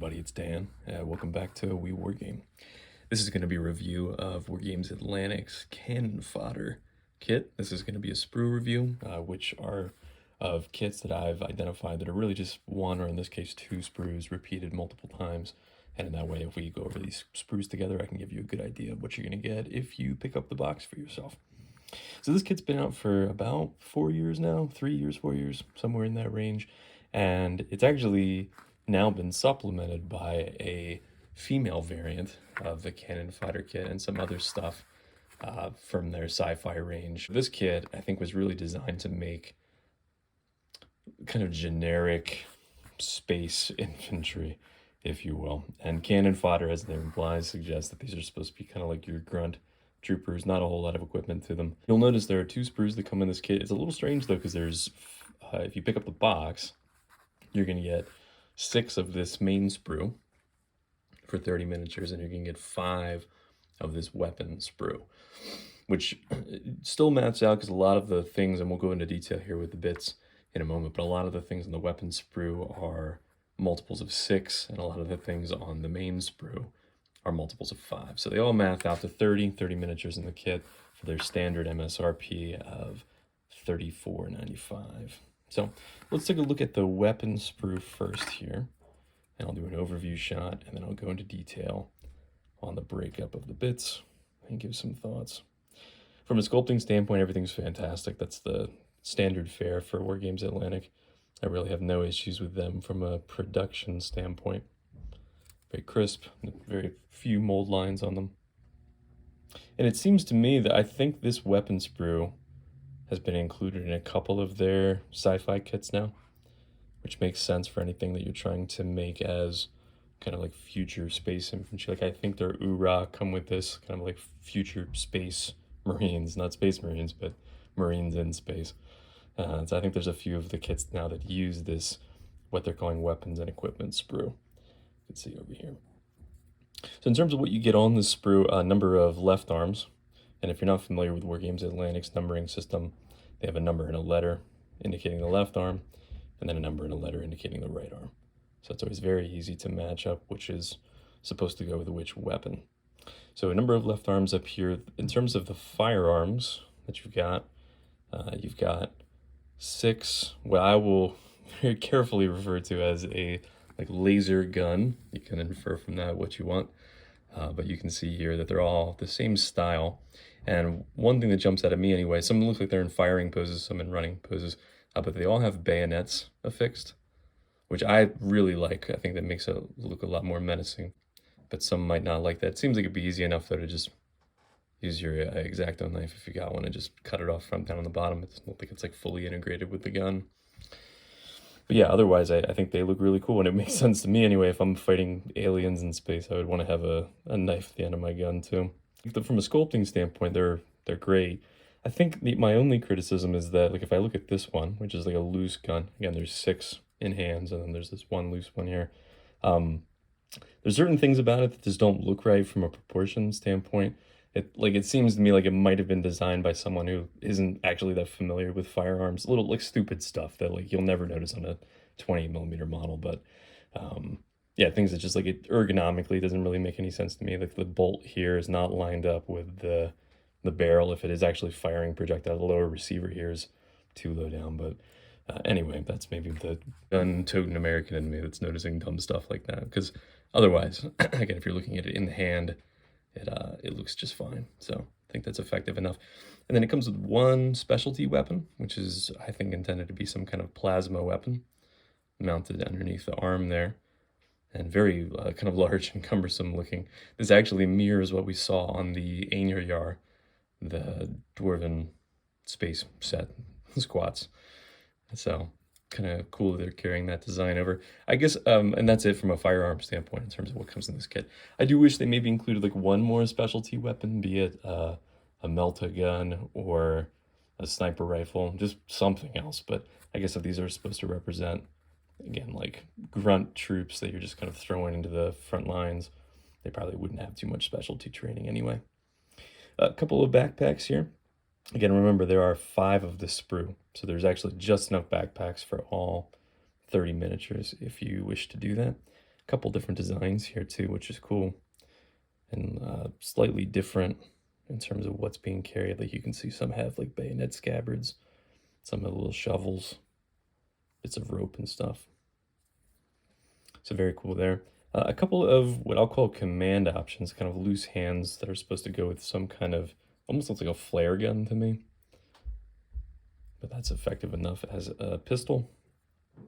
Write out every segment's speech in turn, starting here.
everybody, it's Dan. Welcome back to We Wargame. This is going to be a review of Wargames Atlantic's Cannon Fodder kit. This is going to be a sprue review, which are of kits that I've identified that are really just one, or in this case, two sprues repeated multiple times. And in that way, if we go over these sprues together, I can give you a good idea of what you're going to get if you pick up the box for yourself. So this kit's been out for about 4 years now, 3 years, 4 years, somewhere in that range. And it's actually now been supplemented by a female variant of the Cannon Fodder kit and some other stuff from their sci-fi range. This kit, I think, was really designed to make kind of generic space infantry, if you will. And Cannon Fodder, as the name implies, suggests that these are supposed to be kind of like your grunt troopers, not a whole lot of equipment to them. You'll notice there are two sprues that come in this kit. It's a little strange though, because there's, if you pick up the box, you're going to get 6 of this main sprue for 30 miniatures, and you're going to get 5 of this weapon sprue, which still maps out because a lot of the things, and we'll go into detail here with the bits in a moment, but a lot of the things in the weapon sprue are multiples of 6, and a lot of the things on the main sprue are multiples of 5. So they all math out to 30 miniatures in the kit for their standard MSRP of $34.95. So let's take a look at the weapon sprue first here, and I'll do an overview shot, and then I'll go into detail on the breakup of the bits and give some thoughts. From a sculpting standpoint, everything's fantastic. That's the standard fare for Wargames Atlantic. I really have no issues with them from a production standpoint. Very crisp, very few mold lines on them. And it seems to me that I think this weapon sprue has been included in a couple of their sci-fi kits now, which makes sense for anything that you're trying to make as kind of like future space infantry. Like I think their URA come with this, kind of like future space marines, not space marines, but marines in space. So I think there's a few of the kits now that use this, what they're calling weapons and equipment sprue. You can see over here. So in terms of what you get on this sprue, a number of left arms. And if you're not familiar with Wargames Atlantic's numbering system, they have a number and a letter indicating the left arm, and then a number and a letter indicating the right arm. So it's always very easy to match up which is supposed to go with which weapon. So a number of left arms up here. In terms of the firearms that you've got 6, what I will very carefully refer to as a laser gun. You can infer from that what you want. But you can see here that they're all the same style. And one thing that jumps out at me anyway, some look like they're in firing poses, some in running poses, but they all have bayonets affixed, which I really like. I think that makes it look a lot more menacing, but some might not like that. It seems like it'd be easy enough though to just use your X-Acto knife if you got one and just cut it off from down on the bottom. It doesn't look like it's like fully integrated with the gun. But yeah, otherwise, I think they look really cool, and it makes sense to me anyway. If I'm fighting aliens in space, I would want to have a knife at the end of my gun too. From a sculpting standpoint, they're great. I think my only criticism is that, like, if I look at this one, which is like a loose gun, again, there's 6 in hands, and then there's this one loose one here. There's certain things about it that just don't look right from a proportion standpoint. It seems to me like it might have been designed by someone who isn't actually that familiar with firearms. Little like stupid stuff that like you'll never notice on a 20mm model, but yeah, things that just like it ergonomically doesn't really make any sense to me. Like the bolt here is not lined up with the barrel if it is actually firing projectile. The lower receiver here is too low down, but anyway, that's maybe the gun-toting American in me that's noticing dumb stuff like that. Because otherwise, again, if you're looking at it in the hand, it looks just fine. So I think that's effective enough. And then it comes with one specialty weapon, which is, I think, intended to be some kind of plasma weapon mounted underneath the arm there, and very kind of large and cumbersome looking. This actually mirrors what we saw on the Einherjar, the Dwarven space set squats. So kind of cool that they're carrying that design over, I guess. And that's it from a firearm standpoint in terms of what comes in this kit. I do wish they maybe included like one more specialty weapon, be it a melta gun or a sniper rifle, just something else. But I guess if these are supposed to represent, again, like grunt troops that you're just kind of throwing into the front lines, they probably wouldn't have too much specialty training anyway. A couple of backpacks here. Again, remember, there are 5 of this sprue, so there's actually just enough backpacks for all 30 miniatures if you wish to do that. couple different designs here too, which is cool, and slightly different in terms of what's being carried. Like you can see some have like bayonet scabbards, some have little shovels, bits of rope and stuff. So very cool there. A couple of what I'll call command options, kind of loose hands that are supposed to go with some kind of, almost looks like a flare gun to me, but that's effective enough as a pistol.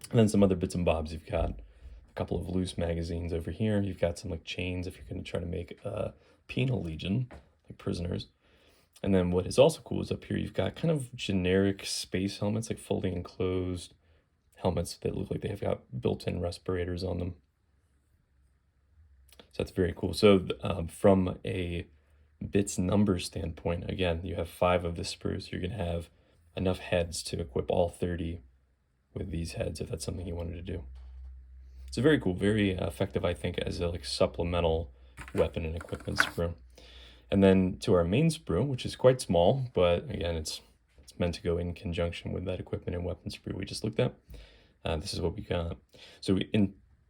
And then some other bits and bobs. You've got a couple of loose magazines over here. You've got some like chains if you're going to try to make a penal legion, like prisoners. And then what is also cool is up here you've got kind of generic space helmets, like fully enclosed helmets that look like they've got built-in respirators on them. So that's very cool. So from a bits number standpoint, again, you have 5 of the sprues. You're going to have enough heads to equip all 30 with these heads if that's something you wanted to do. It's a very cool, very effective, I think, as a like supplemental weapon and equipment sprue. And then to our main sprue, which is quite small, but again, it's meant to go in conjunction with that equipment and weapon sprue we just looked at. This is what we got. So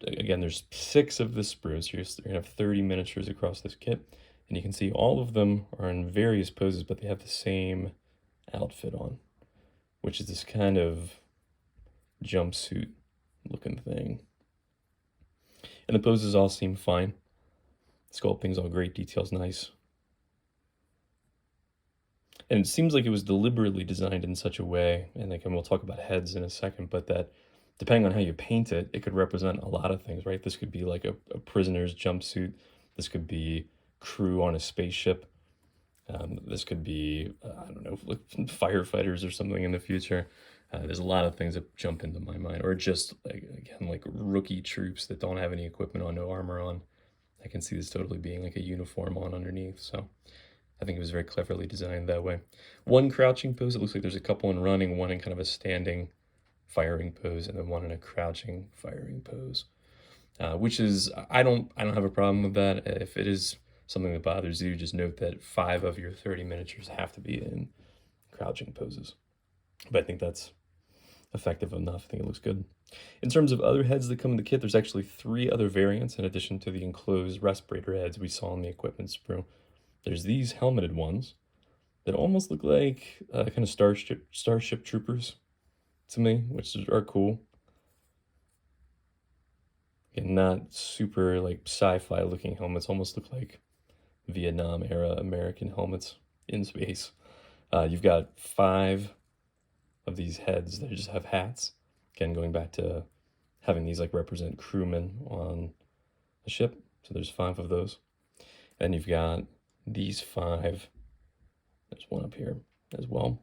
again, there's 6 of the sprues. You're going to have 30 miniatures across this kit. And you can see all of them are in various poses, but they have the same outfit on, which is this kind of jumpsuit looking thing. And the poses all seem fine. Sculpting's all great, detail's nice. And it seems like it was deliberately designed in such a way, and we'll talk about heads in a second, but that depending on how you paint it, it could represent a lot of things, right? This could be like a prisoner's jumpsuit. This could be crew on a spaceship. This could be, I don't know, like firefighters or something in the future. There's a lot of things that jump into my mind, or just like, again, like rookie troops that don't have any equipment on, no armor on. I can see this totally being like a uniform on underneath. So I think it was very cleverly designed that way. One crouching pose, it looks like there's a couple in running, one in kind of a standing firing pose, and then one in a crouching firing pose. Which is, I don't have a problem with that. If it is something that bothers you, just note that 5 of your 30 miniatures have to be in crouching poses. But I think that's effective enough. I think it looks good. In terms of other heads that come in the kit, there's actually 3 other variants in addition to the enclosed respirator heads we saw in the equipment sprue. There's these helmeted ones that almost look like kind of starship troopers to me, which are cool. Again, not super like sci-fi looking helmets, almost look like Vietnam era American helmets in space. You've got 5 of these heads that just have hats. Again, going back to having these like represent crewmen on a ship. So there's 5 of those. And you've got these 5. There's one up here as well.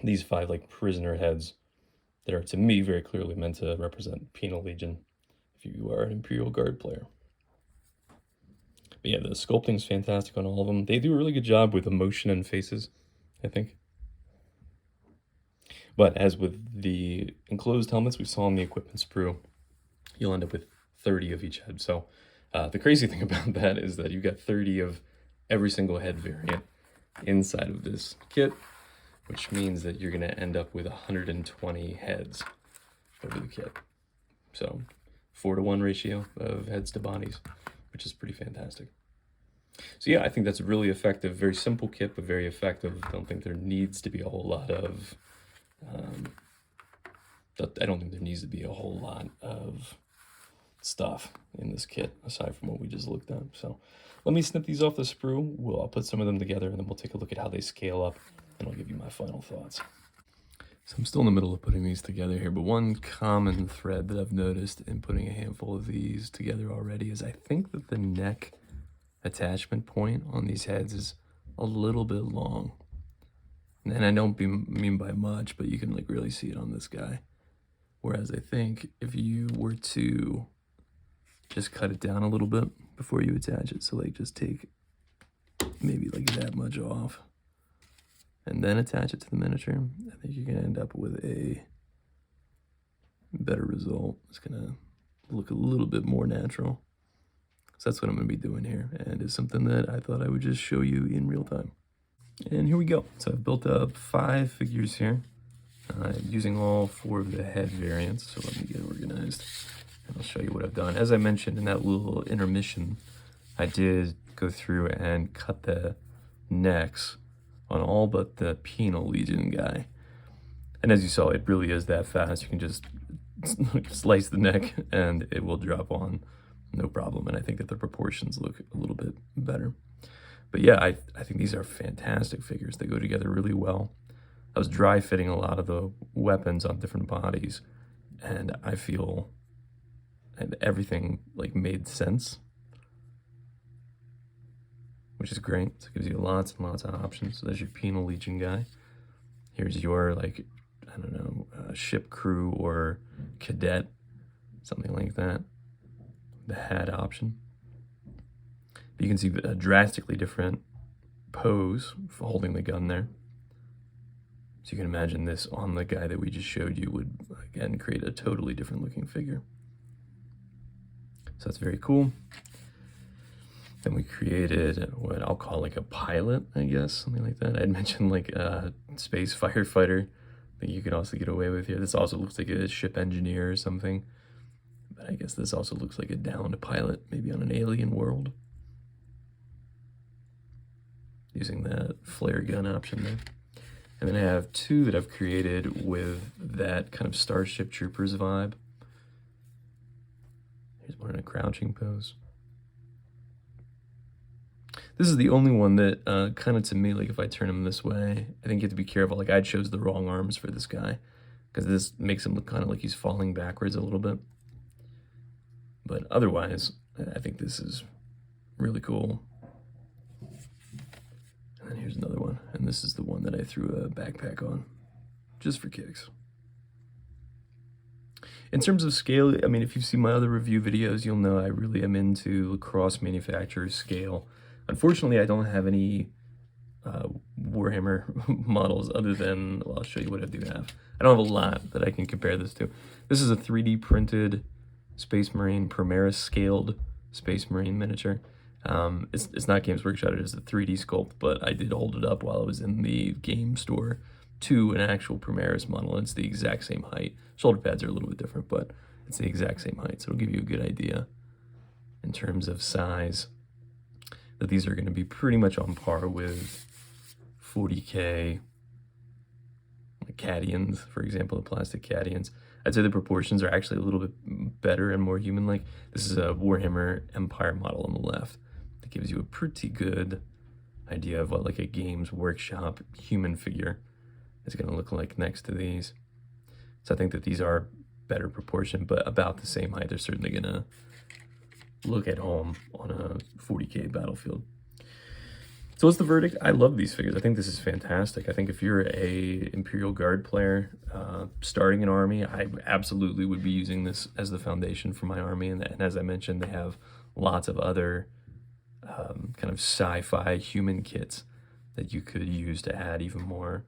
These 5 like prisoner heads that are to me very clearly meant to represent penal legion if you are an Imperial Guard player. But yeah, the sculpting's fantastic on all of them. They do a really good job with emotion and faces, I think. But as with the enclosed helmets we saw in the equipment sprue, you'll end up with 30 of each head. So the crazy thing about that is that you got 30 of every single head variant inside of this kit, which means that you're going to end up with 120 heads over the kit. So 4-to-1 ratio of heads to bodies, which is pretty fantastic. So yeah, I think that's a really effective, very simple kit, but very effective. I don't think there needs to be a whole lot of, stuff in this kit, aside from what we just looked at. So let me snip these off the sprue. I'll put some of them together, and then we'll take a look at how they scale up, and I'll give you my final thoughts. So I'm still in the middle of putting these together here, but one common thread that I've noticed in putting a handful of these together already is I think that the neck attachment point on these heads is a little bit long. And I don't mean by much, but you can like really see it on this guy. Whereas I think if you were to just cut it down a little bit before you attach it, so like just take maybe like that much off and then attach it to the miniature, I think you're gonna end up with a better result. It's gonna look a little bit more natural. So that's what I'm gonna be doing here, and it's something that I thought I would just show you in real time. And here we go. So I've built up 5 figures here, using all 4 of the head variants. So let me get organized. And I'll show you what I've done. As I mentioned in that little intermission, I did go through and cut the necks on all but the Penal Legion guy. And as you saw, it really is that fast. You can just slice the neck and it will drop on, no problem. And I think that the proportions look a little bit better. But yeah, I think these are fantastic figures. They go together really well. I was dry fitting a lot of the weapons on different bodies, and I feel everything like made sense, which is great. So it gives you lots and lots of options. So there's your Penal Legion guy. Here's your, like, I don't know, ship crew or cadet, something like that. The hat option. But you can see a drastically different pose for holding the gun there. So you can imagine this on the guy that we just showed you would, again, create a totally different looking figure. So that's very cool. Then we created what I'll call like a pilot, I guess, something like that. I'd mentioned like a space firefighter that you could also get away with here. This also looks like a ship engineer or something. But I guess this also looks like a downed pilot, maybe on an alien world. Using that flare gun option there. And then I have two that I've created with that kind of Starship Troopers vibe. Here's one in a crouching pose. This is the only one that kind of, to me, like if I turn him this way, I think you have to be careful. Like I chose the wrong arms for this guy because this makes him look kind of like he's falling backwards a little bit. But otherwise, I think this is really cool. And here's another one. And this is the one that I threw a backpack on just for kicks. In terms of scale, I mean, if you've seen my other review videos, you'll know I really am into cross manufacturer scale. Unfortunately, I don't have any Warhammer models other than, well, I'll show you what I do have. I don't have a lot that I can compare this to. This is a 3D printed Space Marine Primaris scaled Space Marine miniature. It's not Games Workshop, it is a 3D sculpt, but I did hold it up while I was in the game store to an actual Primaris model, and it's the exact same height. Shoulder pads are a little bit different, but it's the exact same height, so it'll give you a good idea in terms of size that these are going to be pretty much on par with 40K Cadians, for example, the plastic Cadians. I'd say the proportions are actually a little bit better and more human-like. This is a Warhammer Empire model on the left that gives you a pretty good idea of what like a Games Workshop human figure is going to look like next to these. So I think that these are better proportion, but about the same height. They're certainly going to look at home on a 40K battlefield. So what's the verdict? I love these figures. I think this is fantastic. I think if you're a Imperial Guard player starting an army, I absolutely would be using this as the foundation for my army. And as I mentioned, they have lots of other kind of sci-fi human kits that you could use to add even more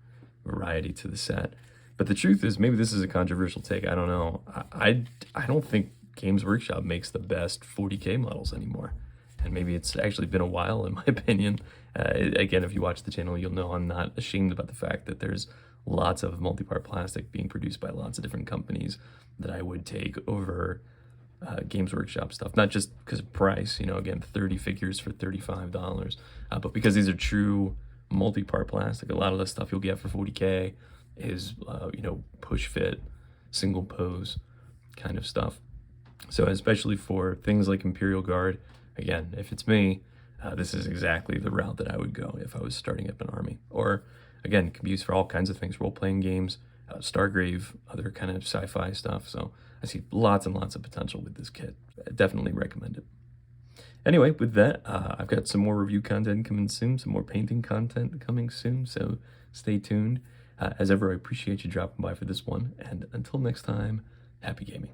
variety to the set. But the truth is, maybe this is a controversial take. I don't know. I don't think Games Workshop makes the best 40K models anymore. And maybe it's actually been a while, in my opinion. Again, if you watch the channel, you'll know I'm not ashamed about the fact that there's lots of multi-part plastic being produced by lots of different companies that I would take over Games Workshop stuff. Not just because of price, you know, again, 30 figures for $35, but because these are true multi-part plastic. A lot of the stuff you'll get for 40K is, you know, push fit, single pose kind of stuff. So especially for things like Imperial Guard, again, if it's me, this is exactly the route that I would go if I was starting up an army. Or, again, it can be used for all kinds of things, role-playing games, Stargrave, other kind of sci-fi stuff. So I see lots and lots of potential with this kit. I definitely recommend it. Anyway, with that, I've got some more review content coming soon, some more painting content coming soon, so stay tuned. As ever, I appreciate you dropping by for this one, and until next time, happy gaming.